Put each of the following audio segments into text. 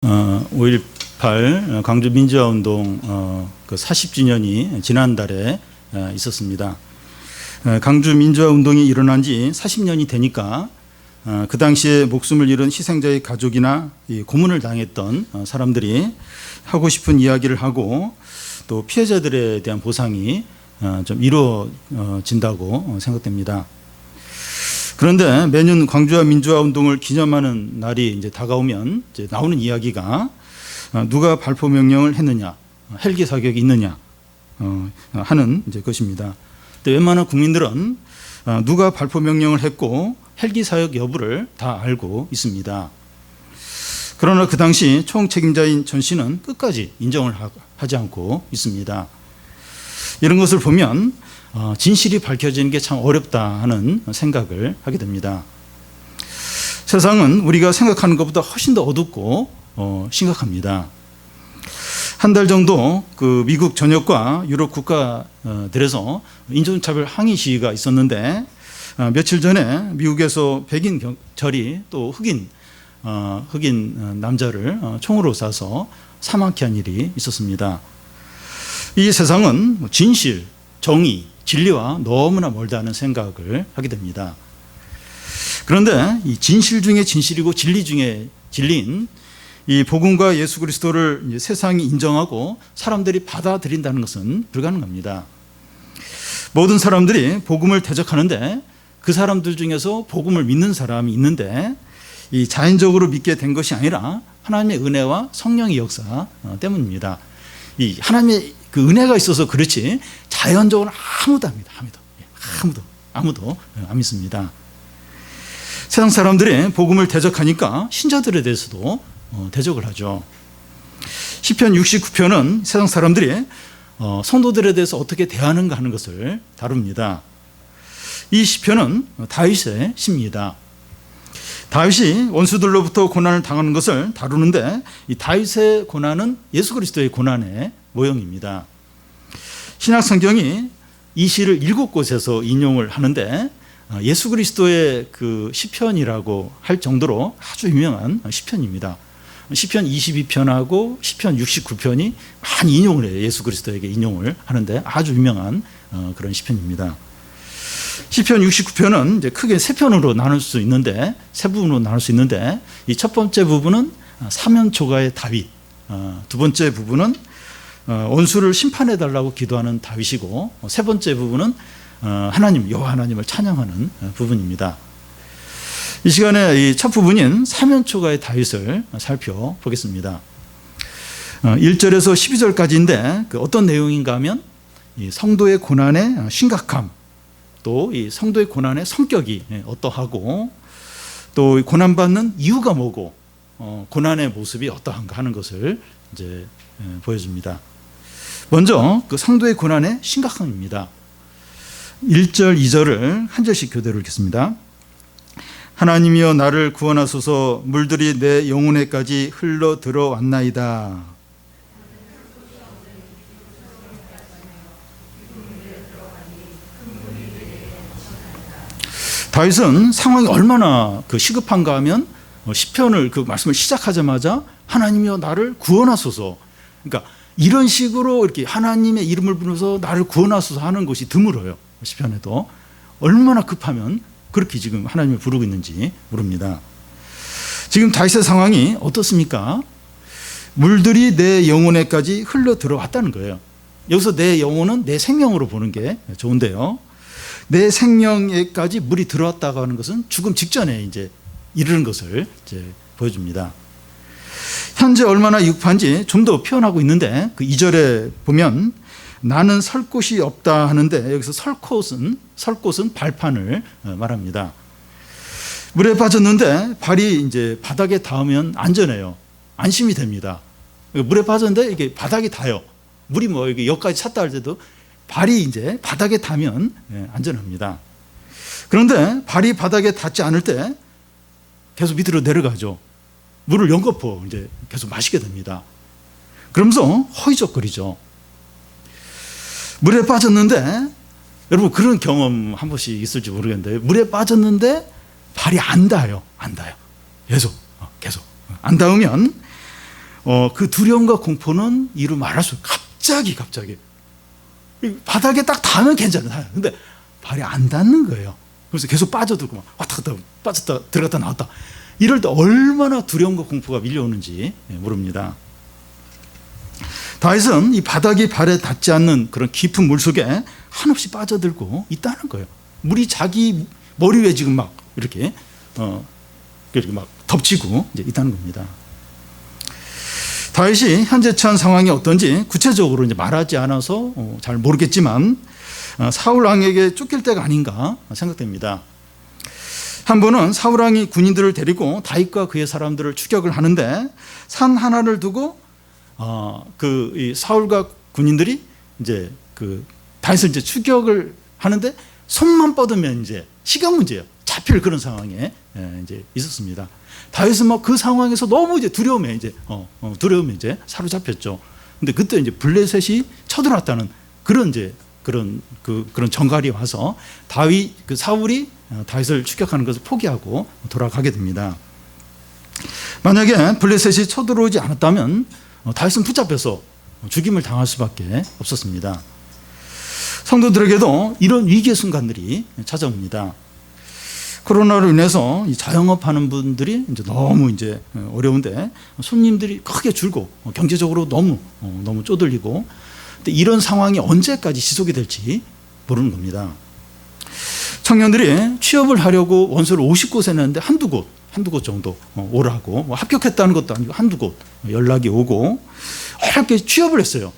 5.18 광주 민주화운동 그 40주년이 지난달에 있었습니다. 광주 민주화운동이 일어난 지 40년이 되니까 그 당시에 목숨을 잃은 희생자의 가족이나 고문을 당했던 사람들이 하고 싶은 이야기를 하고 또 피해자들에 대한 보상이 좀 이루어진다고 생각됩니다. 그런데 매년 광주와 민주화 운동을 기념하는 날이 이제 다가오면 이제 나오는 이야기가 누가 발포 명령을 했느냐, 헬기 사격이 있느냐 하는 이제 것입니다. 근데 웬만한 국민들은 누가 발포 명령을 했고 헬기 사격 여부를 다 알고 있습니다. 그러나 그 당시 총책임자인 전 씨는 끝까지 인정을 하지 않고 있습니다. 이런 것을 보면 진실이 밝혀지는 게 참 어렵다 하는 생각을 하게 됩니다. 세상은 우리가 생각하는 것보다 훨씬 더 어둡고 심각합니다. 한 달 정도 그 미국 전역과 유럽 국가들에서 인종차별 항의 시위가 있었는데 며칠 전에 미국에서 백인 경찰이 또 흑인 남자를 총으로 쏴서 사망케 한 일이 있었습니다. 이 세상은 진실, 정의, 진리와 너무나 멀다는 생각을 하게 됩니다. 그런데 이 진실 중에 진실이고 진리 중에 진리인 이 복음과 예수 그리스도를 세상이 인정하고 사람들이 받아들인다는 것은 불가능합니다. 모든 사람들이 복음을 대적하는데 그 사람들 중에서 복음을 믿는 사람이 있는데 이 자연적으로 믿게 된 것이 아니라 하나님의 은혜와 성령의 역사 때문입니다. 이 하나님의 그 은혜가 있어서 그렇지 자연적으로 아무도 안 믿어. 아무도 안 믿습니다. 세상 사람들이 복음을 대적하니까 신자들에 대해서도 대적을 하죠. 시편 69편은 세상 사람들이 성도들에 대해서 어떻게 대하는가 하는 것을 다룹니다. 이 시편은 다윗의 시입니다. 다윗이 원수들로부터 고난을 당하는 것을 다루는데 이 다윗의 고난은 예수 그리스도의 고난의 모형입니다. 신약 성경이 이 시를 7곳에서 인용을 하는데 예수 그리스도의 그 시편이라고 할 정도로 아주 유명한 시편입니다. 시편 22편하고 시편 69편이 많이 인용을 해요. 예수 그리스도에게 인용을 하는데 아주 유명한 그런 시편입니다. 시편 69편은 이제 크게 세 편으로 나눌 수 있는데 세 부분으로 나눌 수 있는데 이 첫 번째 부분은 사면초가의 다윗, 두 번째 부분은 원수를 심판해 달라고 기도하는 다윗이고 세 번째 부분은 하나님 여호와 하나님을 찬양하는 부분입니다. 이 시간에 이 첫 부분인 사면초가의 다윗을 살펴보겠습니다. 1절에서 12절까지인데 그 어떤 내용인가 하면 이 성도의 고난의 심각함, 또 이 성도의 고난의 성격이 어떠하고 또 고난받는 이유가 뭐고 고난의 모습이 어떠한가 하는 것을 이제 보여줍니다. 먼저 그 성도의 고난의 심각함입니다. 1절, 2절을 한 절씩 교대로 읽겠습니다. 하나님이여 나를 구원하소서 물들이 내 영혼에까지 흘러 들어왔나이다. 다윗은 상황이 얼마나 그 시급한가 하면 시편을 그 말씀을 시작하자마자 하나님이여 나를 구원하소서. 그러니까 이런 식으로 이렇게 하나님의 이름을 부르면서 나를 구원하소서 하는 것이 드물어요. 시편에도 얼마나 급하면 그렇게 지금 하나님을 부르고 있는지 모릅니다. 지금 다윗의 상황이 어떻습니까? 물들이 내 영혼에까지 흘러 들어왔다는 거예요. 여기서 내 영혼은 내 생명으로 보는 게 좋은데요. 내 생명에까지 물이 들어왔다고 하는 것은 죽음 직전에 이제 이르는 것을 이제 보여줍니다. 현재 얼마나 위급한지 좀 더 표현하고 있는데 그 2절에 보면 나는 설 곳이 없다 하는데 여기서 설 곳은 발판을 말합니다. 물에 빠졌는데 발이 이제 바닥에 닿으면 안전해요. 안심이 됩니다. 물에 빠졌는데 이게 바닥에 닿아요. 물이 뭐 이게 여기까지 찼다 할 때도 발이 이제 바닥에 닿으면 안전합니다. 그런데 발이 바닥에 닿지 않을 때 계속 밑으로 내려가죠. 물을 연거푸 이제 계속 마시게 됩니다. 그러면서 허이적거리죠. 물에 빠졌는데 여러분 그런 경험 한 번씩 있을지 모르겠는데 물에 빠졌는데 발이 안 닿아요. 계속 안 닿으면 그 두려움과 공포는 이루 말할 수 없어요. 갑자기 바닥에 딱 닿으면 괜찮아요. 근데 발이 안 닿는 거예요. 그래서 계속 빠져들고 막 왔다 갔다 빠졌다 들어갔다 나왔다. 이럴 때 얼마나 두려움과 공포가 밀려오는지 모릅니다. 다윗은 이 바닥이 발에 닿지 않는 그런 깊은 물 속에 한없이 빠져들고 있다는 거예요. 물이 자기 머리 위에 지금 막 이렇게 막 덮치고 이제 있다는 겁니다. 다윗이 현재 처한 상황이 어떤지 구체적으로 이제 말하지 않아서 잘 모르겠지만 사울 왕에게 쫓길 때가 아닌가 생각됩니다. 한 번은 사울 왕이 군인들을 데리고 다윗과 그의 사람들을 추격을 하는데 산 하나를 두고 이 사울과 군인들이 이제 그 다윗을 이제 추격을 하는데 손만 뻗으면 이제 시간 문제예요. 잡힐 그런 상황에 이제 있었습니다. 다윗은 막 그 상황에서 너무 이제 두려움에 이제 사로잡혔죠. 근데 그때 이제 블레셋이 쳐들어왔다는 그런 이제 그런 정갈이 와서 사울이 다윗을 추격하는 것을 포기하고 돌아가게 됩니다. 만약에 블레셋이 쳐들어오지 않았다면 다윗은 붙잡혀서 죽임을 당할 수밖에 없었습니다. 성도들에게도 이런 위기의 순간들이 찾아옵니다. 코로나로 인해서 자영업하는 분들이 이제 너무 이제 어려운데 손님들이 크게 줄고 경제적으로 너무 쪼들리고, 근데 이런 상황이 언제까지 지속이 될지 모르는 겁니다. 청년들이 취업을 하려고 원서를 50곳에 냈는데 한두 곳 정도 오라고, 합격했다는 것도 아니고 한두 곳 연락이 오고 어렵게 취업을 했어요.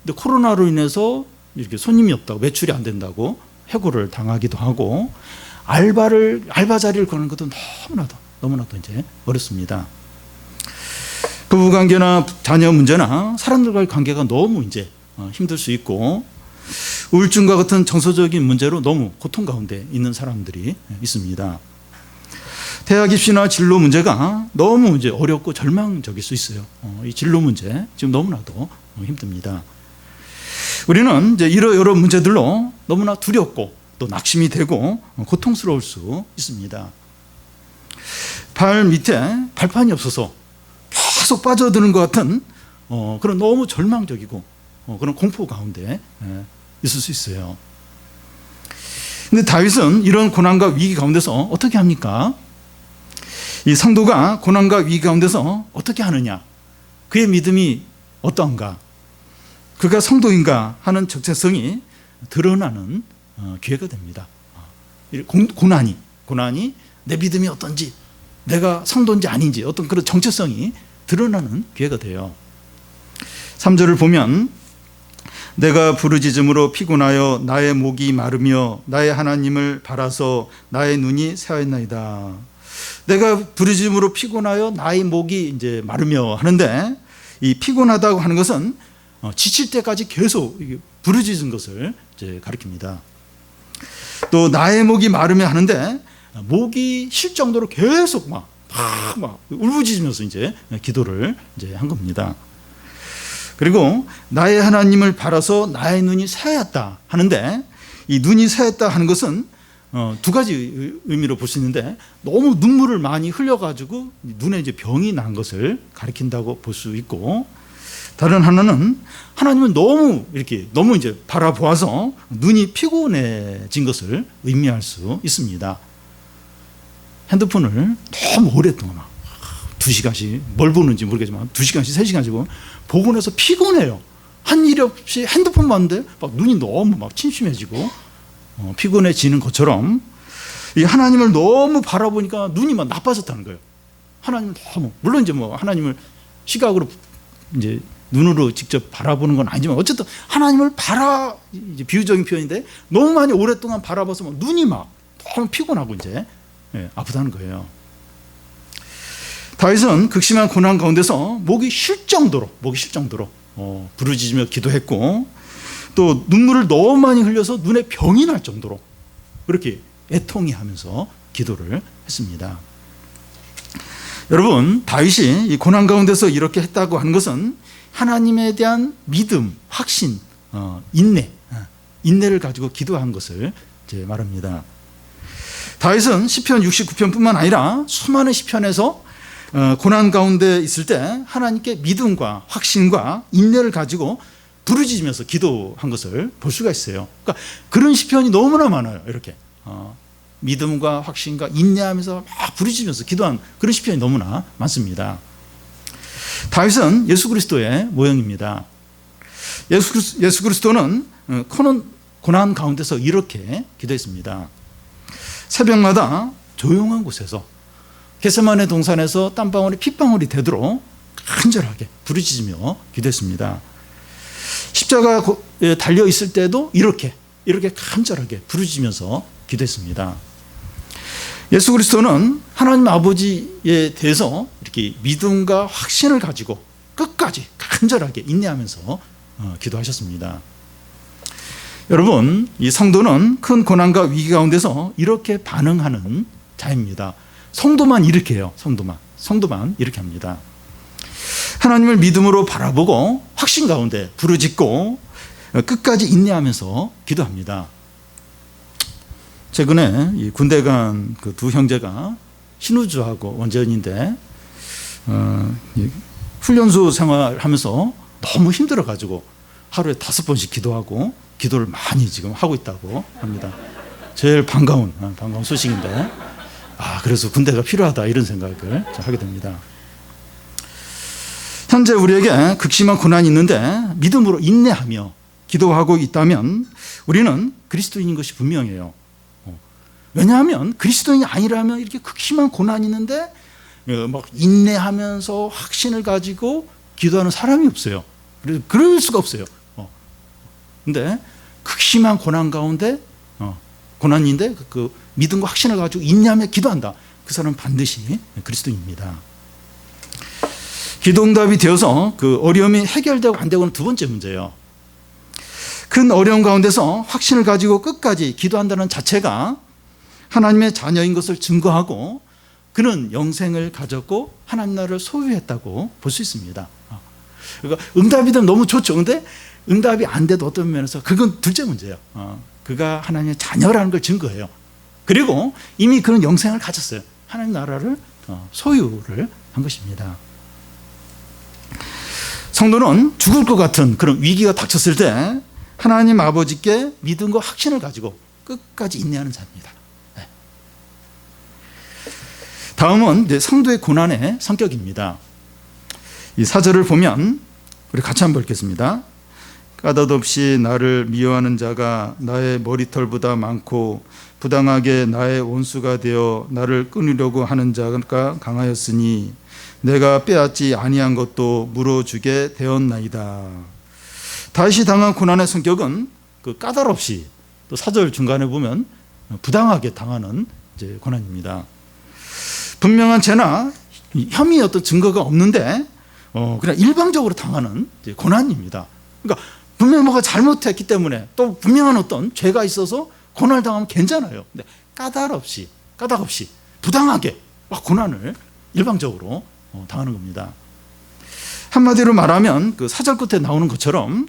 근데 코로나로 인해서 이렇게 손님이 없다고, 매출이 안 된다고 해고를 당하기도 하고, 알바 자리를 거는 것도 너무나도 이제 어렵습니다. 부부관계나 자녀 문제나 사람들과의 관계가 너무 이제 힘들 수 있고, 우울증과 같은 정서적인 문제로 너무 고통 가운데 있는 사람들이 있습니다. 대학 입시나 진로 문제가 너무 이제 어렵고 절망적일 수 있어요. 이 진로 문제 지금 너무나도 힘듭니다. 우리는 이제 여러 문제들로 너무나 두렵고 또 낙심이 되고 고통스러울 수 있습니다. 발 밑에 발판이 없어서 계속 빠져드는 것 같은 그런 너무 절망적이고 그런 공포 가운데 있을 수 있어요. 근데 다윗은 이런 고난과 위기 가운데서 어떻게 합니까? 이 성도가 고난과 위기 가운데서 어떻게 하느냐? 그의 믿음이 어떠한가? 그가 성도인가 하는 적재성이 드러나는 기회가 됩니다. 고난이 내 믿음이 어떤지, 내가 성도인지 아닌지 어떤 그런 정체성이 드러나는 기회가 돼요. 3절을 보면 내가 부르짖음으로 피곤하여 나의 목이 마르며 나의 하나님을 바라서 나의 눈이 새하였나이다. 내가 부르짖음으로 피곤하여 나의 목이 이제 마르며 하는데, 이 피곤하다고 하는 것은 지칠 때까지 계속 부르짖은 것을 이제 가리킵니다. 또 나의 목이 마르며 하는데 목이 쉴 정도로 계속 막 울부짖으면서 이제 기도를 이제 한 겁니다. 그리고 나의 하나님을 바라서 나의 눈이 새하였다 하는데, 이 눈이 새하였다 하는 것은 두 가지 의미로 볼 수 있는데, 너무 눈물을 많이 흘려가지고 눈에 이제 병이 난 것을 가리킨다고 볼 수 있고, 다른 하나는 하나님은 너무 이제 바라보아서 눈이 피곤해진 것을 의미할 수 있습니다. 핸드폰을 너무 오랫동안 2시간씩 뭘 보는지 모르겠지만 2시간씩 3시간씩 보고 나서 피곤해요. 한 일 없이 핸드폰 봤는데 막 눈이 너무 막 침침해지고 피곤해지는 것처럼, 이 하나님을 너무 바라보니까 눈이 막 나빠졌다는 거예요. 하나님을 너무, 물론 이제 하나님을 시각으로 이제 눈으로 직접 바라보는 건 아니지만 어쨌든 하나님을 이제 비유적인 표현인데 너무 많이 오랫동안 바라봐서 막 눈이 막 너무 피곤하고 이제 아프다는 거예요. 다윗은 극심한 고난 가운데서 목이 쉴 정도로 부르짖으며 기도했고, 또 눈물을 너무 많이 흘려서 눈에 병이 날 정도로 그렇게 애통해하면서 기도를 했습니다. 여러분, 다윗이 이 고난 가운데서 이렇게 했다고 하는 것은 하나님에 대한 믿음, 확신, 인내를 가지고 기도한 것을 이제 말합니다. 다윗은 시편 69편뿐만 아니라 수많은 시편에서 고난 가운데 있을 때 하나님께 믿음과 확신과 인내를 가지고 부르짖으면서 기도한 것을 볼 수가 있어요. 그러니까 그런 시편이 너무나 많아요. 이렇게 믿음과 확신과 인내하면서 막 부르짖으면서 기도한 그런 시편이 너무나 많습니다. 다윗은 예수 그리스도의 모형입니다. 예수 그리스도는 고난 가운데서 이렇게 기도했습니다. 새벽마다 조용한 곳에서 겟세마네 동산에서 땀방울이 핏방울이 되도록 간절하게 부르짖으며 기도했습니다. 십자가에 달려 있을 때도 이렇게 간절하게 부르짖으면서 기도했습니다. 예수 그리스도는 하나님 아버지에 대해서 이렇게 믿음과 확신을 가지고 끝까지 간절하게 인내하면서 기도하셨습니다. 여러분, 이 성도는 큰 고난과 위기 가운데서 이렇게 반응하는 자입니다. 성도만 이렇게 해요. 성도만 이렇게 합니다. 하나님을 믿음으로 바라보고 확신 가운데 부르짖고 끝까지 인내하면서 기도합니다. 최근에 이 군대 간 그 두 형제가 신우주하고 원재현인데 훈련소 생활하면서 너무 힘들어가지고 하루에 5번씩 기도하고 기도를 많이 지금 하고 있다고 합니다. 제일 반가운 소식인데 그래서 군대가 필요하다 이런 생각을 하게 됩니다. 현재 우리에게 극심한 고난이 있는데 믿음으로 인내하며 기도하고 있다면 우리는 그리스도인인 것이 분명해요. 왜냐하면 그리스도인이 아니라면 이렇게 극심한 고난이 있는데 막 인내하면서 확신을 가지고 기도하는 사람이 없어요. 그럴 수가 없어요. 근데 극심한 고난 가운데 고난인데 그 믿음과 확신을 가지고 인내하며 기도한다. 그 사람은 반드시 그리스도인입니다. 기도응답이 되어서 그 어려움이 해결되고 안 되고는 두 번째 문제예요. 큰 어려움 가운데서 확신을 가지고 끝까지 기도한다는 자체가 하나님의 자녀인 것을 증거하고 그는 영생을 가졌고 하나님 나라를 소유했다고 볼 수 있습니다. 그러니까 응답이 되면 너무 좋죠. 근데 응답이 안 돼도 어떤 면에서 그건 둘째 문제예요. 그가 하나님의 자녀라는 걸 증거해요. 그리고 이미 그는 영생을 가졌어요. 하나님 나라를 소유를 한 것입니다. 성도는 죽을 것 같은 그런 위기가 닥쳤을 때 하나님 아버지께 믿음과 확신을 가지고 끝까지 인내하는 자입니다. 다음은 이제 성도의 고난의 성격입니다. 이 4절을 보면 우리 같이 한번 읽겠습니다. 까닭없이 나를 미워하는 자가 나의 머리털보다 많고 부당하게 나의 원수가 되어 나를 끊으려고 하는 자가 강하였으니 내가 빼앗지 아니한 것도 물어주게 되었나이다. 다윗이 당한 고난의 성격은 그 까닭없이 또 4절 중간에 보면 부당하게 당하는 이제 고난입니다. 분명한 죄나 혐의 어떤 증거가 없는데 그냥 일방적으로 당하는 고난입니다. 그러니까 분명히 뭐가 잘못했기 때문에 또 분명한 어떤 죄가 있어서 고난을 당하면 괜찮아요. 근데 까닭 없이 부당하게 막 고난을 일방적으로 당하는 겁니다. 한마디로 말하면 그 4절 끝에 나오는 것처럼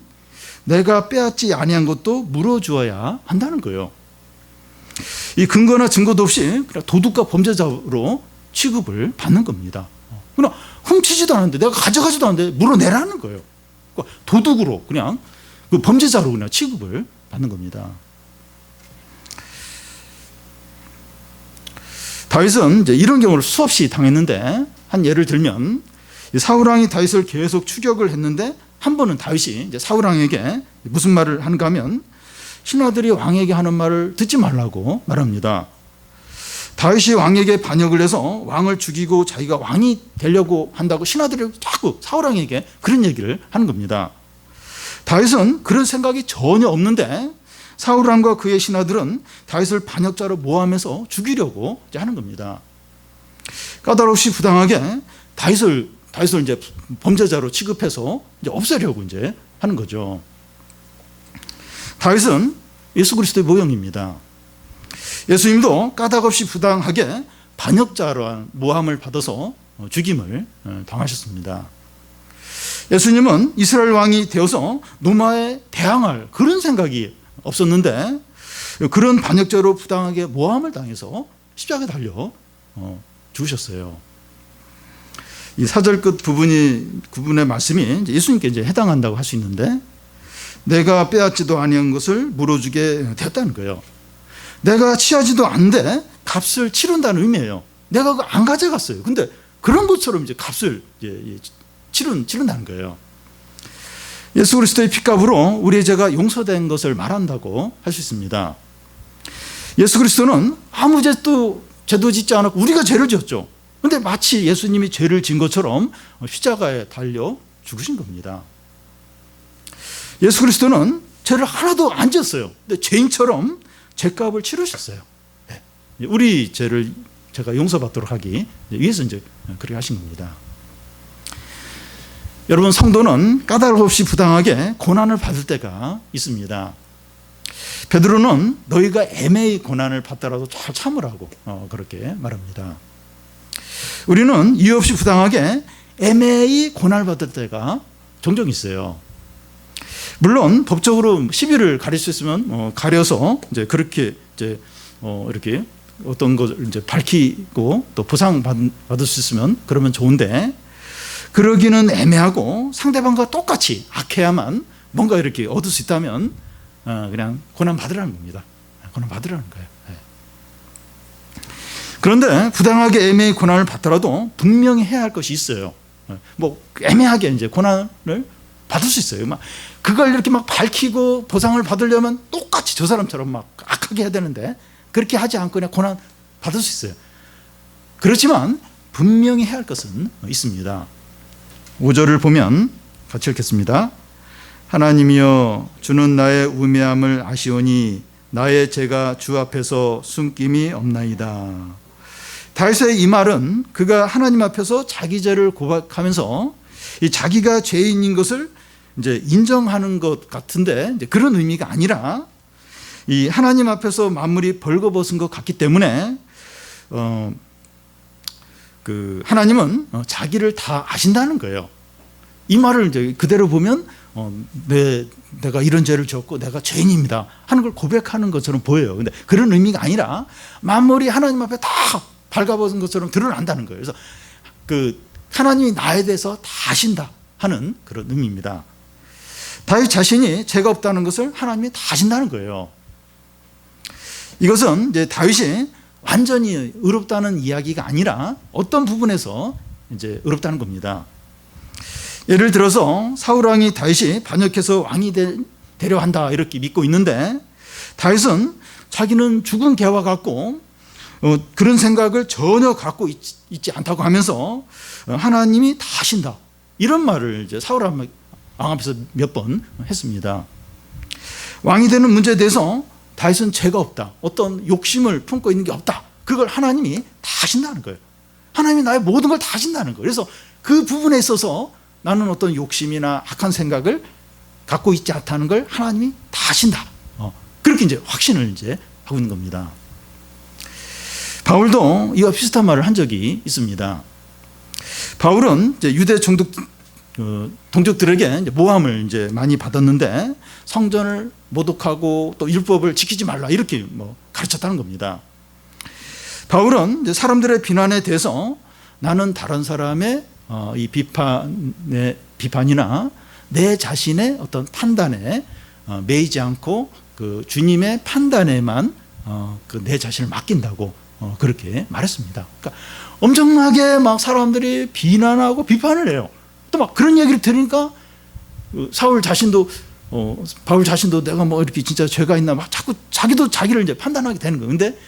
내가 빼앗지 아니한 것도 물어주어야 한다는 거예요. 이 근거나 증거도 없이 그냥 도둑과 범죄자로 취급을 받는 겁니다. 그냥 훔치지도 않았는데 내가 가져가지도 않았는데 물어내라는 거예요. 그러니까 도둑으로 그냥 그 범죄자로 그냥 취급을 받는 겁니다. 다윗은 이제 이런 경우를 수없이 당했는데 한 예를 들면 사울 왕이 다윗을 계속 추격을 했는데 한 번은 다윗이 이제 사울 왕에게 무슨 말을 하는가 하면 신하들이 왕에게 하는 말을 듣지 말라고 말합니다. 다윗이 왕에게 반역을 해서 왕을 죽이고 자기가 왕이 되려고 한다고 신하들이 자꾸 사울 왕에게 그런 얘기를 하는 겁니다. 다윗은 그런 생각이 전혀 없는데 사울 왕과 그의 신하들은 다윗을 반역자로 모함해서 죽이려고 하는 겁니다. 까다롭이 부당하게 다윗을 이제 범죄자로 취급해서 이제 없애려고 이제 하는 거죠. 다윗은 예수 그리스도의 모형입니다. 예수님도 까닭없이 부당하게 반역자로 모함을 받아서 죽임을 당하셨습니다. 예수님은 이스라엘 왕이 되어서 로마에 대항할 그런 생각이 없었는데 그런 반역자로 부당하게 모함을 당해서 십자가에 달려 죽으셨어요. 이 4절 끝 부분의 말씀이 예수님께 이제 해당한다고 할 수 있는데, 내가 빼앗지도 아니한 것을 물어주게 되었다는 거예요. 내가 취하지도 않는데 값을 치른다는 의미예요. 내가 그거 안 가져갔어요. 근데 그런 것처럼 이제 값을 치른다는 거예요. 예수 그리스도의 핏값으로 우리의 죄가 용서된 것을 말한다고 할 수 있습니다. 예수 그리스도는 아무 죄도 짓지 않았고 우리가 죄를 지었죠. 그런데 마치 예수님이 죄를 진 것처럼 십자가에 달려 죽으신 겁니다. 예수 그리스도는 죄를 하나도 안 지었어요. 근데 죄인처럼 죄값을 치르셨어요. 우리 죄를 제가 용서받도록 하기 위해서 이제 그렇게 하신 겁니다. 여러분, 성도는 까닭 없이 부당하게 고난을 받을 때가 있습니다. 베드로는 너희가 애매히 고난을 받더라도 잘 참으라고 그렇게 말합니다. 우리는 이유 없이 부당하게 애매히 고난을 받을 때가 종종 있어요. 물론 법적으로 시비를 가릴 수 있으면 가려서 이제 그렇게 이제 이렇게 어떤 것을 이제 밝히고 또 보상 받을 수 있으면 그러면 좋은데, 그러기는 애매하고 상대방과 똑같이 악해야만 뭔가 이렇게 얻을 수 있다면 그냥 고난 받으라는 겁니다. 고난 받으라는 거예요. 그런데 부당하게 애매히 고난을 받더라도 분명히 해야 할 것이 있어요. 뭐 애매하게 이제 고난을 받을 수 있어요. 막 그걸 이렇게 막 밝히고 보상을 받으려면 똑같이 저 사람처럼 막 악하게 해야 되는데 그렇게 하지 않고 그냥 고난 받을 수 있어요. 그렇지만 분명히 해야 할 것은 있습니다. 5절을 보면 같이 읽겠습니다. 하나님이여, 주는 나의 우매함을 아시오니 나의 죄가 주 앞에서 숨김이 없나이다. 다윗의 이 말은 그가 하나님 앞에서 자기 죄를 고백하면서 이 자기가 죄인인 것을 이제 인정하는 것 같은데, 이제 그런 의미가 아니라 이 하나님 앞에서 만물이 벌거벗은 것 같기 때문에 그 하나님은 자기를 다 아신다는 거예요. 이 말을 이제 그대로 보면 내가 이런 죄를 지었고 내가 죄인입니다 하는 걸 고백하는 것처럼 보여요. 근데 그런 의미가 아니라 만물이 하나님 앞에 다 발가벗은 것처럼 드러난다는 거예요. 그래서 그 하나님이 나에 대해서 다 아신다 하는 그런 의미입니다. 다윗 자신이 죄가 없다는 것을 하나님이 다 아신다는 거예요. 이것은 이제 다윗이 완전히 의롭다는 이야기가 아니라 어떤 부분에서 이제 의롭다는 겁니다. 예를 들어서 사울 왕이 다윗이 반역해서 왕이 되려 한다 이렇게 믿고 있는데, 다윗은 자기는 죽은 개와 같고 그런 생각을 전혀 갖고 있지 않다고 하면서 하나님이 다 아신다 이런 말을 이제 사울 왕 앞에서 몇 번 했습니다. 왕이 되는 문제에 대해서 다윗은 죄가 없다, 어떤 욕심을 품고 있는 게 없다, 그걸 하나님이 다 아신다는 거예요. 하나님이 나의 모든 걸 다 아신다는 거예요. 그래서 그 부분에 있어서 나는 어떤 욕심이나 악한 생각을 갖고 있지 않다는 걸 하나님이 다 아신다. 그렇게 이제 확신을 이제 하고 있는 겁니다. 바울도 이와 비슷한 말을 한 적이 있습니다. 바울은 이제 유대 동족들에게 이제 모함을 이제 많이 받았는데 성전을 모독하고 또 율법을 지키지 말라 이렇게 가르쳤다는 겁니다. 바울은 이제 사람들의 비난에 대해서 나는 다른 사람의 이 비판이나 내 자신의 어떤 판단에 매이지 않고 그 주님의 판단에만 그 내 자신을 맡긴다고 그렇게 말했습니다. 그러니까 엄청나게 막 사람들이 비난하고 비판을 해요. 또 막 그런 얘기를 들으니까 바울 자신도 내가 뭐 이렇게 진짜 죄가 있나 막 자꾸 자기도 자기를 이제 판단하게 되는 거예요. 근데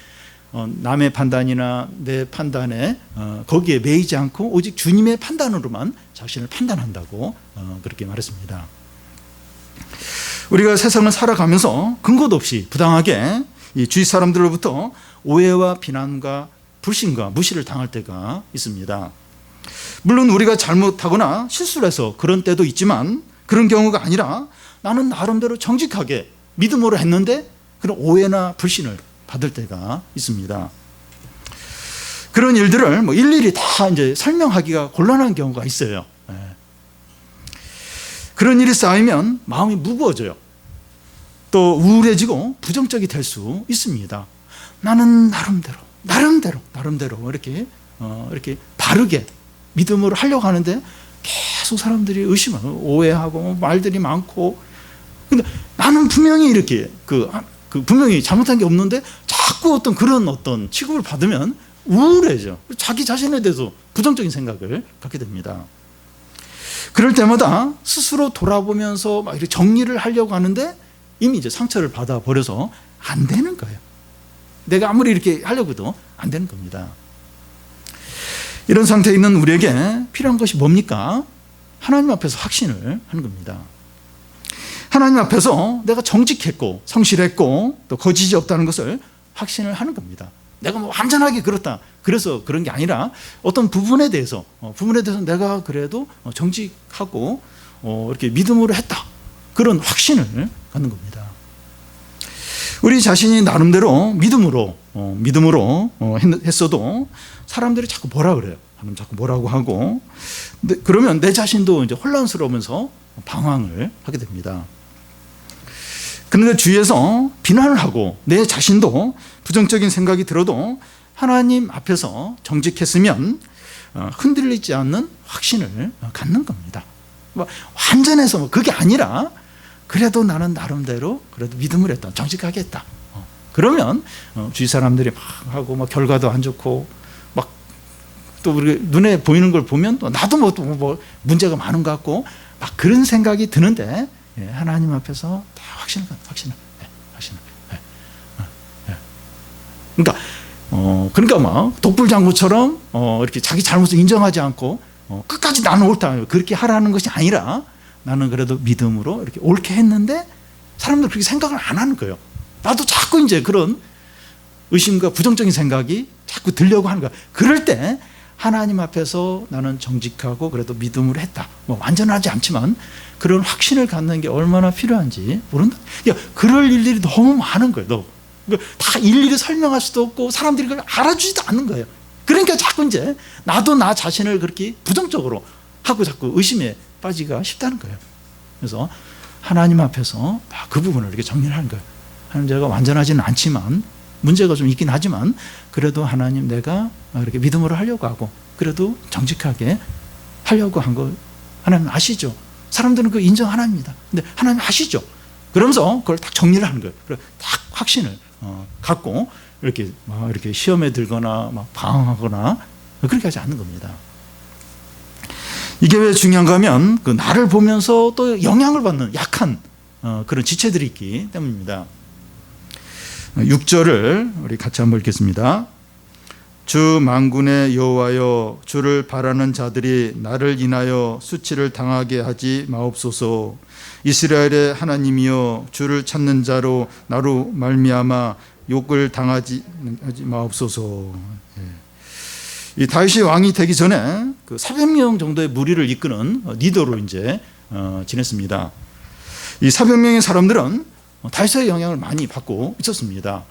남의 판단이나 내 판단에 거기에 매이지 않고 오직 주님의 판단으로만 자신을 판단한다고 그렇게 말했습니다. 우리가 세상을 살아가면서 근거도 없이 부당하게 이 주위 사람들로부터 오해와 비난과 불신과 무시를 당할 때가 있습니다. 물론 우리가 잘못하거나 실수를 해서 그런 때도 있지만 그런 경우가 아니라 나는 나름대로 정직하게 믿음으로 했는데 그런 오해나 불신을 받을 때가 있습니다. 그런 일들을 일일이 다 이제 설명하기가 곤란한 경우가 있어요. 그런 일이 쌓이면 마음이 무거워져요. 또 우울해지고 부정적이 될 수 있습니다. 나는 나름대로 이렇게 바르게 믿음으로 하려고 하는데 계속 사람들이 의심하고 오해하고 말들이 많고, 근데 나는 분명히 이렇게 분명히 잘못한 게 없는데 자꾸 어떤 취급을 받으면 우울해져. 자기 자신에 대해서 부정적인 생각을 갖게 됩니다. 그럴 때마다 스스로 돌아보면서 막 이렇게 정리를 하려고 하는데 이미 이제 상처를 받아 버려서 안 되는 거예요. 내가 아무리 이렇게 하려고 해도 안 되는 겁니다. 이런 상태에 있는 우리에게 필요한 것이 뭡니까? 하나님 앞에서 확신을 하는 겁니다. 하나님 앞에서 내가 정직했고 성실했고 또 거짓이 없다는 것을 확신을 하는 겁니다. 내가 뭐 완전하게 그렇다, 그래서 그런 게 아니라 어떤 부분에 대해서 내가 그래도 정직하고 이렇게 믿음으로 했다, 그런 확신을 갖는 겁니다. 우리 자신이 나름대로 믿음으로 했어도 사람들이 자꾸 뭐라 그래요. 자꾸 뭐라고 하고, 그러면 내 자신도 이제 혼란스러우면서 방황을 하게 됩니다. 그런데 주위에서 비난을 하고 내 자신도 부정적인 생각이 들어도 하나님 앞에서 정직했으면 흔들리지 않는 확신을 갖는 겁니다. 완전해서 그게 아니라 그래도 나는 나름대로 그래도 믿음을 했다, 정직하게 했다. 그러면 주위 사람들이 막 하고 막 결과도 안 좋고 막 또 우리 눈에 보이는 걸 보면 또 나도 뭐 문제가 많은 것 같고 막 그런 생각이 드는데, 하나님 앞에서 다 확신을. 그러니까 막 독불장구처럼 이렇게 자기 잘못을 인정하지 않고 끝까지 나는 옳다, 그렇게 하라는 것이 아니라 나는 그래도 믿음으로 이렇게 옳게 했는데 사람들 그렇게 생각을 안 하는 거예요. 나도 자꾸 이제 그런 의심과 부정적인 생각이 자꾸 들려고 하는 거야. 그럴 때 하나님 앞에서 나는 정직하고 그래도 믿음으로 했다, 뭐 완전하지 않지만 그런 확신을 갖는 게 얼마나 필요한지 모른다. 그럴 일들이 너무 많은 거예요. 다 일일이 설명할 수도 없고 사람들이 그걸 알아주지도 않는 거예요. 그러니까 자꾸 이제 나도 나 자신을 그렇게 부정적으로 하고 자꾸 의심에 빠지기가 쉽다는 거예요. 그래서 하나님 앞에서 그 부분을 이렇게 정리를 하는 거예요. 하나님, 제가 완전하지는 않지만 문제가 좀 있긴 하지만 그래도 하나님, 내가 이렇게 믿음으로 하려고 하고 그래도 정직하게 하려고 한 거 하나님 아시죠? 사람들은 그 인정 안 합니다. 근데 하나님 아시죠? 그러면서 그걸 딱 정리를 하는 거예요. 딱 확신을 갖고 이렇게 시험에 들거나 막 방황하거나 그렇게 하지 않는 겁니다. 이게 왜 중요한가 하면 나를 보면서 또 영향을 받는 약한 그런 지체들이 있기 때문입니다. 6절을 우리 같이 한번 읽겠습니다. 주 만군의 여호와여, 주를 바라는 자들이 나를 인하여 수치를 당하게 하지 마옵소서. 이스라엘의 하나님이여, 주를 찾는 자로 나로 말미암아 욕을 당하지 마옵소서. 이 다윗이 왕이 되기 전에 400명 정도의 무리를 이끄는 리더로 이제 지냈습니다. 이 400명의 사람들은 다윗의 영향을 많이 받고 있었습니다.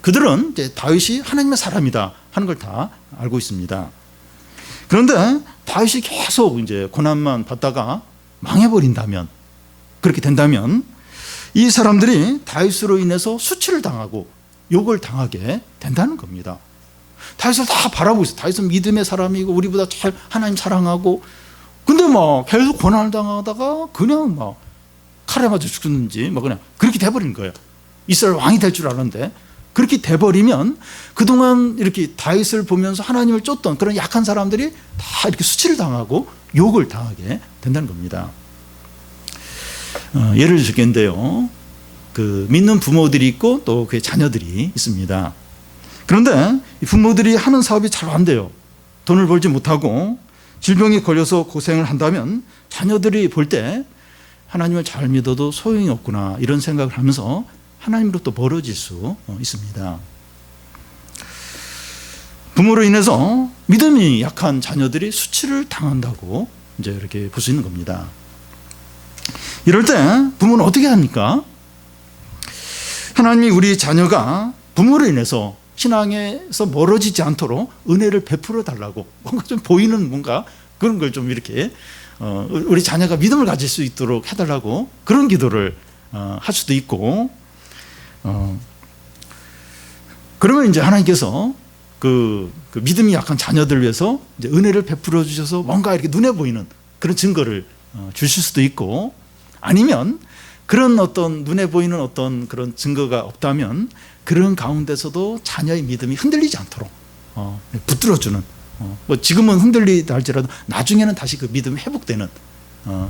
그들은 이제 다윗이 하나님의 사람이다 하는 걸 다 알고 있습니다. 그런데 다윗이 계속 이제 고난만 받다가 망해버린다면, 그렇게 된다면 이 사람들이 다윗으로 인해서 수치를 당하고 욕을 당하게 된다는 겁니다. 다윗을 다 바라보고 있어요. 다윗은 믿음의 사람이고 우리보다 잘 하나님 사랑하고, 근데 막 계속 고난을 당하다가 그냥 막 칼에 맞아 죽는지 막 그냥 그렇게 돼버린 거예요. 이스라엘 왕이 될 줄 알았는데 그렇게 돼버리면 그동안 이렇게 다윗을 보면서 하나님을 쫓던 그런 약한 사람들이 다 이렇게 수치를 당하고 욕을 당하게 된다는 겁니다. 예를 들겠는데요, 믿는 부모들이 있고 또 그의 자녀들이 있습니다. 그런데 이 부모들이 하는 사업이 잘 안 돼요. 돈을 벌지 못하고 질병에 걸려서 고생을 한다면 자녀들이 볼 때 하나님을 잘 믿어도 소용이 없구나, 이런 생각을 하면서 하나님으로부터 멀어질 수 있습니다. 부모로 인해서 믿음이 약한 자녀들이 수치를 당한다고 이제 이렇게 볼 수 있는 겁니다. 이럴 때 부모는 어떻게 합니까? 하나님이 우리 자녀가 부모로 인해서 신앙에서 멀어지지 않도록 은혜를 베풀어 달라고, 뭔가 좀 보이는 뭔가 그런 걸 좀 이렇게 우리 자녀가 믿음을 가질 수 있도록 해달라고 그런 기도를 할 수도 있고, 그러면 이제 하나님께서 그 믿음이 약한 자녀들을 위해서 이제 은혜를 베풀어 주셔서 뭔가 이렇게 눈에 보이는 그런 증거를 주실 수도 있고, 아니면 그런 어떤 눈에 보이는 어떤 그런 증거가 없다면 그런 가운데서도 자녀의 믿음이 흔들리지 않도록 붙들어주는, 뭐 지금은 흔들리다 할지라도 나중에는 다시 그 믿음이 회복되는,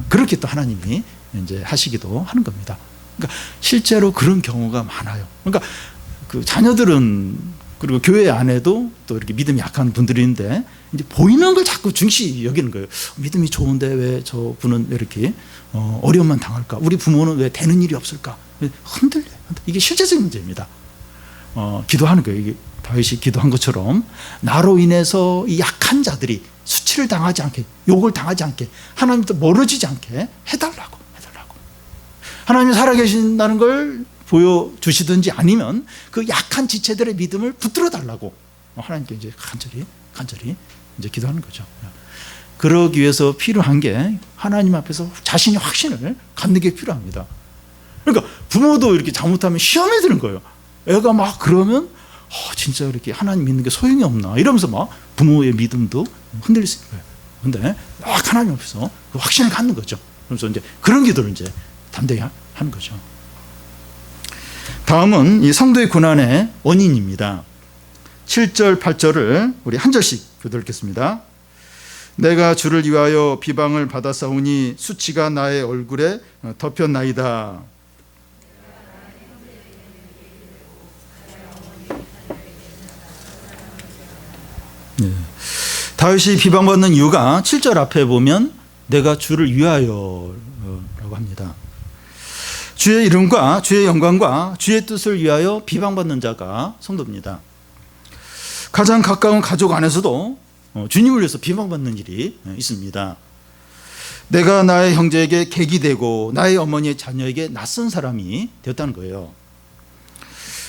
그렇게 또 하나님이 이제 하시기도 하는 겁니다. 그러니까 실제로 그런 경우가 많아요. 그러니까 그 자녀들은, 그리고 교회 안에도 또 이렇게 믿음이 약한 분들이 있는데 이제 보이는 걸 자꾸 중시 여기는 거예요. 믿음이 좋은데 왜 저 분은 왜 이렇게 어려움만 당할까? 우리 부모는 왜 되는 일이 없을까? 흔들려요. 이게 실제적인 문제입니다. 기도하는 거예요. 이게 다윗이 기도한 것처럼 나로 인해서 이 약한 자들이 수치를 당하지 않게, 욕을 당하지 않게, 하나님도 멀어지지 않게 해달라고. 하나님이 살아계신다는 걸 보여주시든지 아니면 그 약한 지체들의 믿음을 붙들어 달라고 하나님께 이제 간절히 이제 기도하는 거죠. 그러기 위해서 필요한 게 하나님 앞에서 자신의 확신을 갖는 게 필요합니다. 그러니까 부모도 이렇게 잘못하면 시험에 드는 거예요. 애가 막 그러면 진짜 이렇게 하나님 믿는 게 소용이 없나 이러면서 막 부모의 믿음도 흔들릴 수 있는 거예요. 근데 막 하나님 앞에서 그 확신을 갖는 거죠. 그래서 이제 그런 기도를 이제 담대히 하는 거죠. 다음은 이 성도의 고난의 원인입니다. 7절, 8절을 우리 한 절씩 교도 읽겠습니다. 내가 주를 위하여 비방을 받았사오니 수치가 나의 얼굴에 덮였나이다. 네. 다윗이 비방받는 이유가 7절 앞에 보면 내가 주를 위하여 라고 합니다. 주의 이름과 주의 영광과 주의 뜻을 위하여 비방받는 자가 성도입니다. 가장 가까운 가족 안에서도 주님을 위해서 비방받는 일이 있습니다. 내가 나의 형제에게 객이 되고 나의 어머니의 자녀에게 낯선 사람이 되었다는 거예요.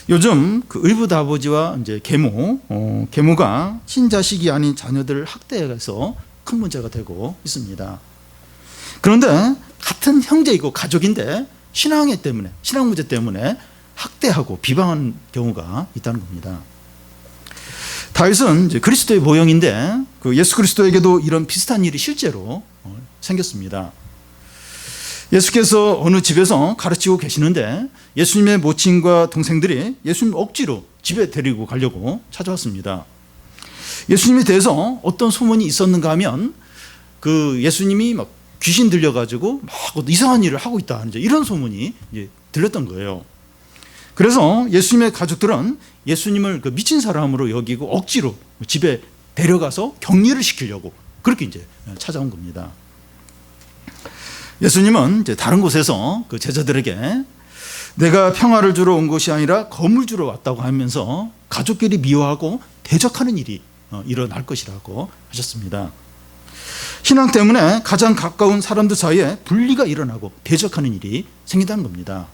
요즘 그 의붓 아버지와 이제 계모가 친자식이 아닌 자녀들을 학대해서 큰 문제가 되고 있습니다. 그런데 같은 형제이고 가족인데 신앙 문제 때문에 학대하고 비방하는 경우가 있다는 겁니다. 다윗은 이제 그리스도의 모형인데 그 예수 그리스도에게도 이런 비슷한 일이 실제로 생겼습니다. 예수께서 어느 집에서 가르치고 계시는데 예수님의 모친과 동생들이 예수님 억지로 집에 데리고 가려고 찾아왔습니다. 예수님에 대해서 어떤 소문이 있었는가 하면 그 예수님이 막 귀신 들려가지고 막 이상한 일을 하고 있다, 이제 이런 소문이 이제 들렸던 거예요. 그래서 예수님의 가족들은 예수님을 그 미친 사람으로 여기고 억지로 집에 데려가서 격리를 시키려고 그렇게 이제 찾아온 겁니다. 예수님은 이제 다른 곳에서 그 제자들에게 내가 평화를 주러 온 것이 아니라 검을 주러 왔다고 하면서 가족끼리 미워하고 대적하는 일이 일어날 것이라고 하셨습니다. 신앙 때문에 가장 가까운 사람들 사이에 분리가 일어나고 대적하는 일이 생긴다는 겁니다.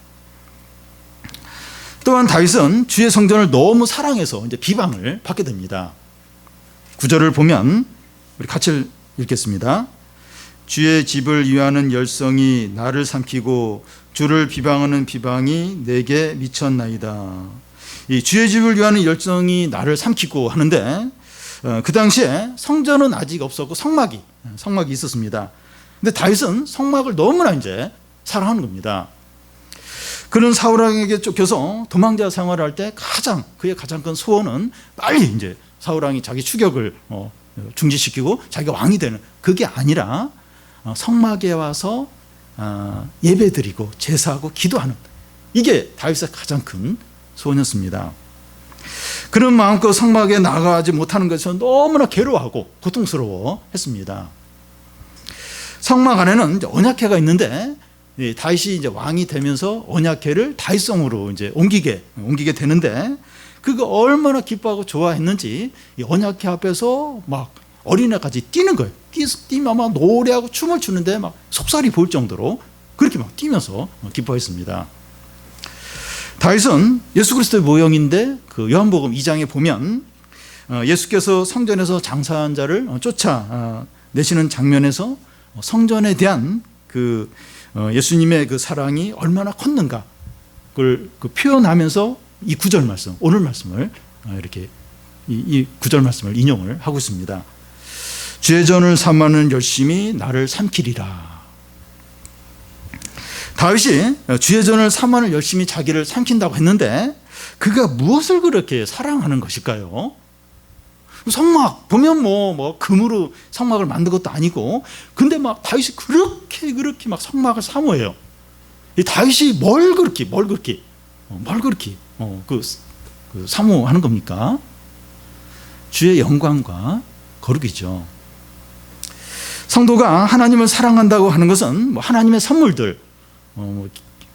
또한 다윗은 주의 성전을 너무 사랑해서 이제 비방을 받게 됩니다. 9절을 보면 우리 같이 읽겠습니다. 주의 집을 위하는 열성이 나를 삼키고 주를 비방하는 비방이 내게 미쳤나이다. 이 주의 집을 위하는 열성이 나를 삼키고 하는데 그 당시에 성전은 아직 없었고 성막이 있었습니다. 근데 다윗은 성막을 너무나 이제 사랑하는 겁니다. 그는 사울왕에게 쫓겨서 도망자 생활을 할 때 그의 가장 큰 소원은 빨리 이제 사울왕이 자기 추격을 중지시키고 자기가 왕이 되는, 그게 아니라 성막에 와서 예배드리고 제사하고 기도하는, 이게 다윗의 가장 큰 소원이었습니다. 그는 마음껏 성막에 나가지 못하는 것에서 너무나 괴로워하고 고통스러워했습니다. 성막 안에는 이제 언약궤가 있는데 다윗이 이제 왕이 되면서 언약궤를 다윗성으로 이제 옮기게 되는데 그거 얼마나 기뻐하고 좋아했는지 이 언약궤 앞에서 막 어린애까지 뛰는 거예요. 뛰면 막 노래하고 춤을 추는데 막 속살이 보일 정도로 그렇게 막 뛰면서 기뻐했습니다. 다윗은 예수 그리스도의 모형인데 그 요한복음 2장에 보면 예수께서 성전에서 장사한 자를 쫓아내시는 장면에서 성전에 대한 그 예수님의 그 사랑이 얼마나 컸는가 그걸 표현하면서 이 9절 말씀, 오늘 말씀을 이렇게 이 구절 말씀을 인용을 하고 있습니다. 주의 전을 삼아는 열심히 나를 삼키리라. 다윗이 주의 전을 삼아는 열심히 자기를 삼킨다고 했는데 그가 무엇을 그렇게 사랑하는 것일까요? 성막 보면 뭐 금으로 성막을 만든 것도 아니고, 근데 막 다윗이 그렇게 막 성막을 사모해요. 이 다윗이 뭘 그렇게 사모하는 겁니까? 주의 영광과 거룩이죠. 성도가 하나님을 사랑한다고 하는 것은 뭐 하나님의 선물들,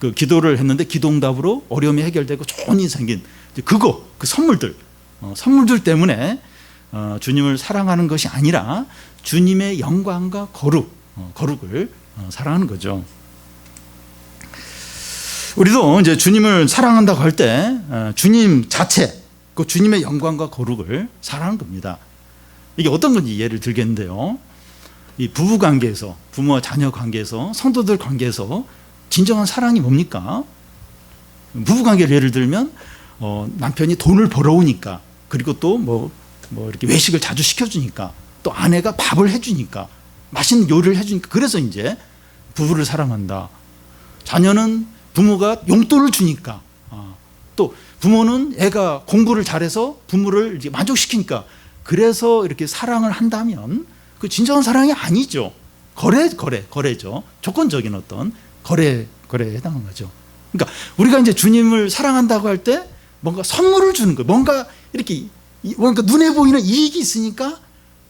그 기도를 했는데 기도응답으로 어려움이 해결되고 좋은 일이 생긴 그 선물들 때문에 주님을 사랑하는 것이 아니라 주님의 영광과 거룩을 사랑하는 거죠. 우리도 이제 주님을 사랑한다고 할 때 주님 자체, 그 주님의 영광과 거룩을 사랑하는 겁니다. 이게 어떤 건지 예를 들겠는데요. 이 부부 관계에서, 부모와 자녀 관계에서, 성도들 관계에서 진정한 사랑이 뭡니까? 부부 관계를 예를 들면 남편이 돈을 벌어오니까, 그리고 또 뭐 이렇게 외식을 자주 시켜주니까, 또 아내가 밥을 해주니까, 맛있는 요리를 해주니까, 그래서 이제 부부를 사랑한다. 자녀는 부모가 용돈을 주니까, 또 부모는 애가 공부를 잘해서 부모를 이렇게 만족시키니까, 그래서 이렇게 사랑을 한다면 그 진정한 사랑이 아니죠. 거래죠. 조건적인 어떤 거래에 해당하는 거죠. 그러니까 우리가 이제 주님을 사랑한다고 할 때 뭔가 선물을 주는 거예요. 뭔가 눈에 보이는 이익이 있으니까,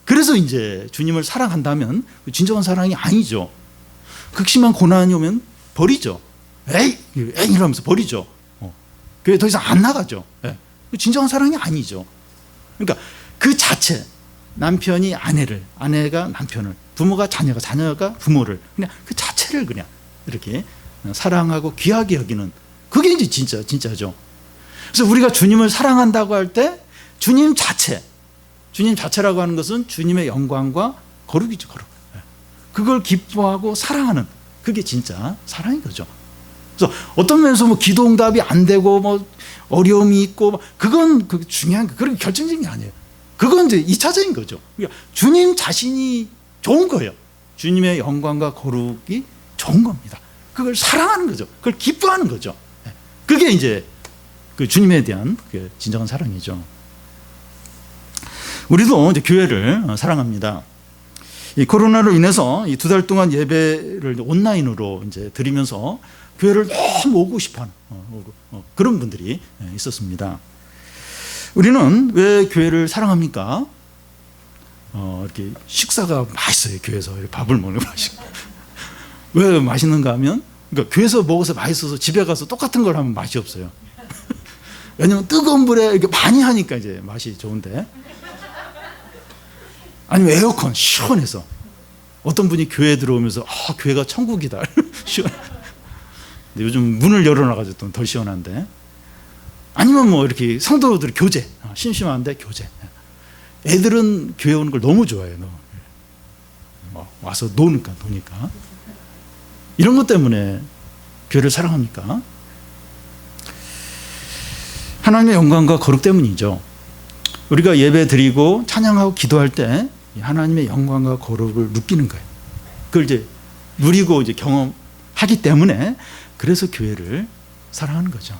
그래서 이제 주님을 사랑한다면 진정한 사랑이 아니죠. 극심한 고난이 오면 버리죠. 에이 이러면서 버리죠. 교회 더 이상 안 나가죠. 진정한 사랑이 아니죠. 그러니까 그 자체, 남편이 아내를, 아내가 남편을, 부모가 자녀가, 자녀가 부모를, 그냥 그 자체를 그냥 이렇게 사랑하고 귀하게 여기는, 그게 이제 진짜죠. 그래서 우리가 주님을 사랑한다고 할 때 주님 자체라고 하는 것은 주님의 영광과 거룩이죠. 거룩. 그걸 기뻐하고 사랑하는, 그게 진짜 사랑인 거죠. 그래서 어떤 면에서 뭐 기도응답이 안 되고 뭐 어려움이 있고, 그건 중요한 거, 그렇게 결정적인 게 아니에요. 그건 이제 2차적인 거죠. 그러니까 주님 자신이 좋은 거예요. 주님의 영광과 거룩이 좋은 겁니다. 그걸 사랑하는 거죠. 그걸 기뻐하는 거죠. 그게 이제 그 주님에 대한 그 진정한 사랑이죠. 우리도 이제 교회를 사랑합니다. 이 코로나로 인해서 이 2달 동안 예배를 온라인으로 이제 드리면서 교회를 너무 오고 싶어하는 그런 분들이 있었습니다. 우리는 왜 교회를 사랑합니까? 이렇게 식사가 맛있어요. 교회에서 밥을 먹는 거 맛있고. 왜 맛있는가 하면, 그러니까 교회에서 먹어서 맛있어서 집에 가서 똑같은 걸 하면 맛이 없어요. 왜냐면 뜨거운 불에 이렇게 많이 하니까 이제 맛이 좋은데, 아니면 에어컨 시원해서, 어떤 분이 교회에 들어오면서 교회가 천국이다. 시원. 근데 요즘 문을 열어놔가지고 더 시원한데, 아니면 뭐 이렇게 성도들 교제, 심심한데 교제. 애들은 교회 오는 걸 너무 좋아해요. 와서 노니까. 이런 것 때문에 교회를 사랑합니까? 하나님의 영광과 거룩 때문이죠. 우리가 예배 드리고 찬양하고 기도할 때 하나님의 영광과 거룩을 느끼는 거예요. 그걸 이제 누리고 이제 경험하기 때문에, 그래서 교회를 사랑하는 거죠.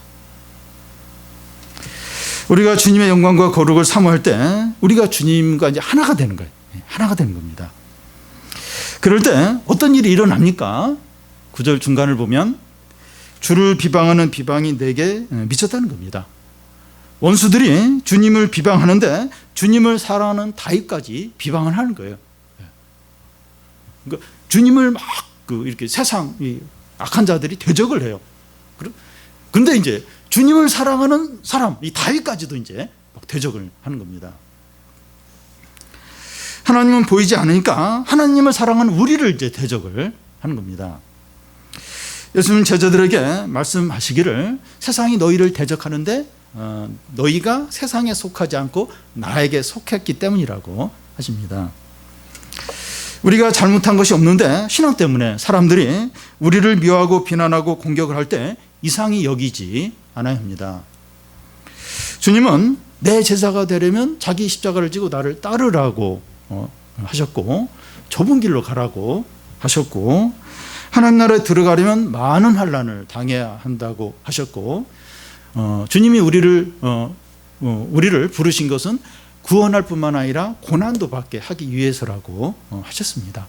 우리가 주님의 영광과 거룩을 사모할 때 우리가 주님과 이제 하나가 되는 거예요. 하나가 되는 겁니다. 그럴 때 어떤 일이 일어납니까? 9절 중간을 보면 주를 비방하는 비방이 내게 미쳤다는 겁니다. 원수들이 주님을 비방하는데 주님을 사랑하는 다윗까지 비방을 하는 거예요. 그러니까 주님을 막 이렇게 세상 악한 자들이 대적을 해요. 근데 이제 주님을 사랑하는 사람, 이 다윗까지도 이제 막 대적을 하는 겁니다. 하나님은 보이지 않으니까 하나님을 사랑하는 우리를 이제 대적을 하는 겁니다. 예수님 제자들에게 말씀하시기를, 세상이 너희를 대적하는데 너희가 세상에 속하지 않고 나에게 속했기 때문이라고 하십니다. 우리가 잘못한 것이 없는데 신앙 때문에 사람들이 우리를 미워하고 비난하고 공격을 할 때 이상히 여기지 않아야 합니다. 주님은 내 제자가 되려면 자기 십자가를 지고 나를 따르라고 하셨고, 좁은 길로 가라고 하셨고, 하나님 나라에 들어가려면 많은 환난을 당해야 한다고 하셨고, 주님이 우리를 부르신 것은 구원할 뿐만 아니라 고난도 받게 하기 위해서라고 하셨습니다.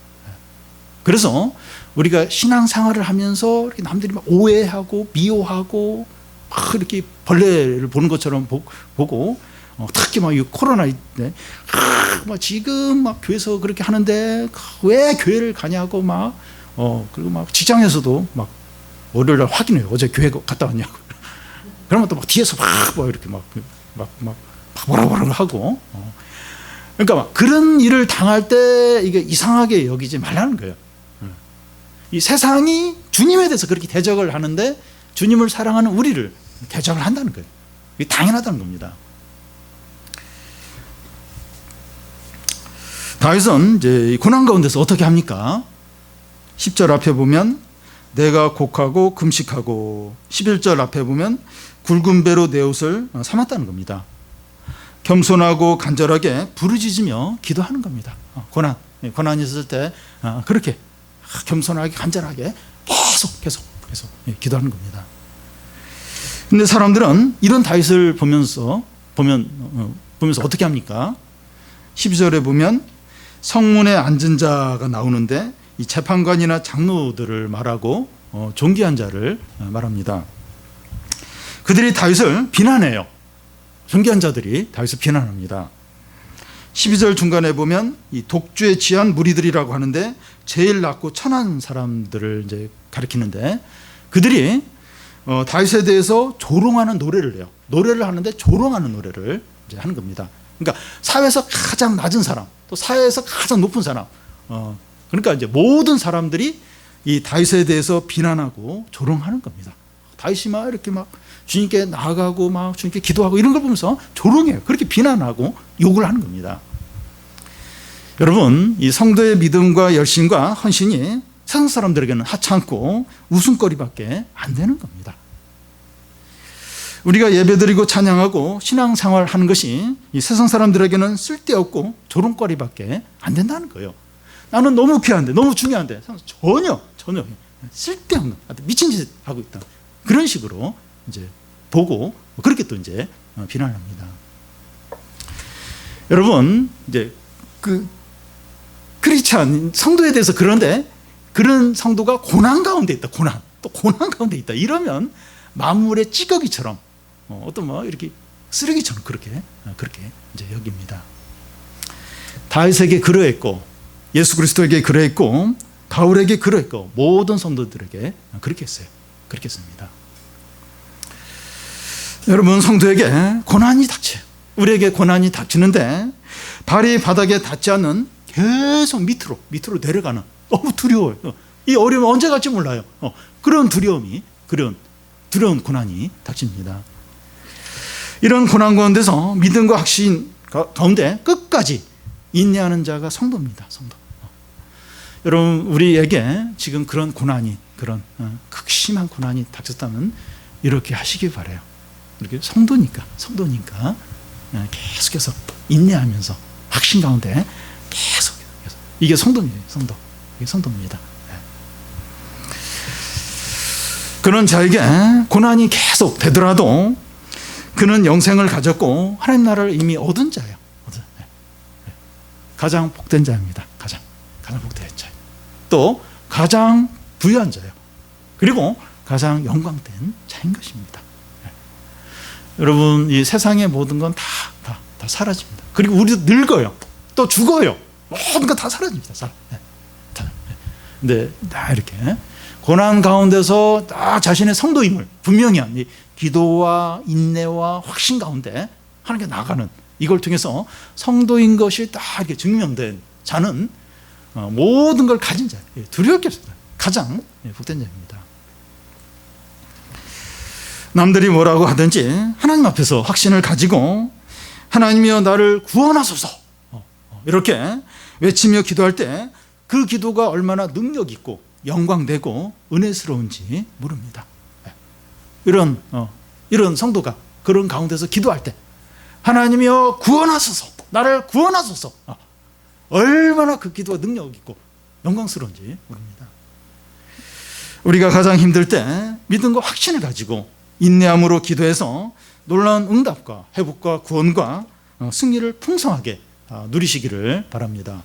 그래서 우리가 신앙생활을 하면서 이렇게 남들이 막 오해하고 미워하고 막 이렇게 벌레를 보는 것처럼 보고, 특히 막 이 코로나 때 막 지금 막 교회에서 그렇게 하는데 왜 교회를 가냐고 막 그리고 막 직장에서도 막 월요일날 확인해요. 어제 교회 갔다 왔냐고. 그러면 또 막 뒤에서 막 이렇게 막 뭐라 하고. 그러니까 막 그런 일을 당할 때 이게 이상하게 여기지 말라는 거예요. 이 세상이 주님에 대해서 그렇게 대적을 하는데 주님을 사랑하는 우리를 대적을 한다는 거예요. 이게 당연하다는 겁니다. 다윗은 이제 고난 가운데서 어떻게 합니까? 10절 앞에 보면 내가 곡하고 금식하고, 11절 앞에 보면 굵은 배로 내 옷을 삼았다는 겁니다. 겸손하고 간절하게 부르짖으며 기도하는 겁니다. 고난이 있을 때 그렇게 겸손하게 간절하게 계속 기도하는 겁니다. 근데 사람들은 이런 다윗을 보면서 어떻게 합니까? 12절에 보면 성문에 앉은 자가 나오는데 이 재판관이나 장로들을 말하고 존귀한 자를 말합니다. 그들이 다윗을 비난해요. 존귀한 자들이 다윗을 비난합니다. 12절 중간에 보면 이 독주에 취한 무리들이라고 하는데 제일 낮고 천한 사람들을 이제 가리키는데, 그들이 다윗에 대해서 조롱하는 노래를 해요. 노래를 하는데 조롱하는 노래를 이제 하는 겁니다. 그러니까 사회에서 가장 낮은 사람, 또 사회에서 가장 높은 사람, 그러니까 이제 모든 사람들이 이 다윗에 대해서 비난하고 조롱하는 겁니다. 다윗이 막 이렇게 막 주님께 나아가고 막 주님께 기도하고 이런 걸 보면서 조롱해요. 그렇게 비난하고 욕을 하는 겁니다. 여러분, 이 성도의 믿음과 열심과 헌신이 세상 사람들에게는 하찮고 웃음거리밖에 안 되는 겁니다. 우리가 예배드리고 찬양하고 신앙생활 하는 것이 이 세상 사람들에게는 쓸데없고 조롱거리밖에 안 된다는 거예요. 나는 너무 귀한데, 너무 중요한데 전혀 쓸데없는 미친 짓 하고 있다. 그런 식으로 이제 보고 그렇게 또 이제 비난합니다. 여러분, 이제 그 크리스찬 성도에 대해서 그런데 그런 성도가 고난 가운데 있다. 고난 가운데 있다. 이러면 만물의 찌꺼기처럼 어떤 뭐 이렇게 쓰레기처럼 그렇게 이제 여깁니다. 다윗에게 그러했고, 예수 그리스도에게 그러했고, 바울에게 그러했고, 모든 성도들에게 그렇게 했어요. 그렇게 했습니다. 여러분, 성도에게 고난이 닥쳐요. 우리에게 고난이 닥치는데 발이 바닥에 닿지 않는 계속 밑으로 내려가는, 너무 두려워요. 이 어려움이 언제 갈지 몰라요. 그런 두려운 고난이 닥칩니다. 이런 고난 가운데서 믿음과 확신 가운데 끝까지 인내하는 자가 성도입니다. 성도. 여러분, 우리에게 지금 그런 고난이, 그런 극심한 고난이 닥쳤다면 이렇게 하시기 바라요. 이렇게 성도니까 계속해서 인내하면서 확신 가운데 계속 이게 성도입니다. 이게 성도입니다. 그런 자에게 고난이 계속 되더라도 그는 영생을 가졌고 하나님 나라를 이미 얻은 자예요. 가장 복된 자입니다. 가장 복된 자예요. 또 가장 부유한 자예요. 그리고 가장 영광된 자인 것입니다. 여러분, 이 세상의 모든 건 다 사라집니다. 그리고 우리도 늙어요. 또 죽어요. 모든 건 다 사라집니다. 근데 다 이렇게 고난 가운데서 다 자신의 성도임을 분명히 한 이 기도와 인내와 확신 가운데 하나님께 나가는, 이걸 통해서 성도인 것이 다 이렇게 증명된 자는 모든 걸 가진 자예요. 두려울 게 없습니다. 가장 복된 자입니다. 남들이 뭐라고 하든지 하나님 앞에서 확신을 가지고 하나님이여 나를 구원하소서 이렇게 외치며 기도할 때 그 기도가 얼마나 능력 있고 영광되고 은혜스러운지 모릅니다. 이런 성도가 그런 가운데서 기도할 때 하나님이여 구원하소서, 나를 구원하소서. 얼마나 그 기도가 능력 있고 영광스러운지 모릅니다. 우리가 가장 힘들 때 믿음과 확신을 가지고 인내함으로 기도해서 놀라운 응답과 회복과 구원과 승리를 풍성하게 누리시기를 바랍니다.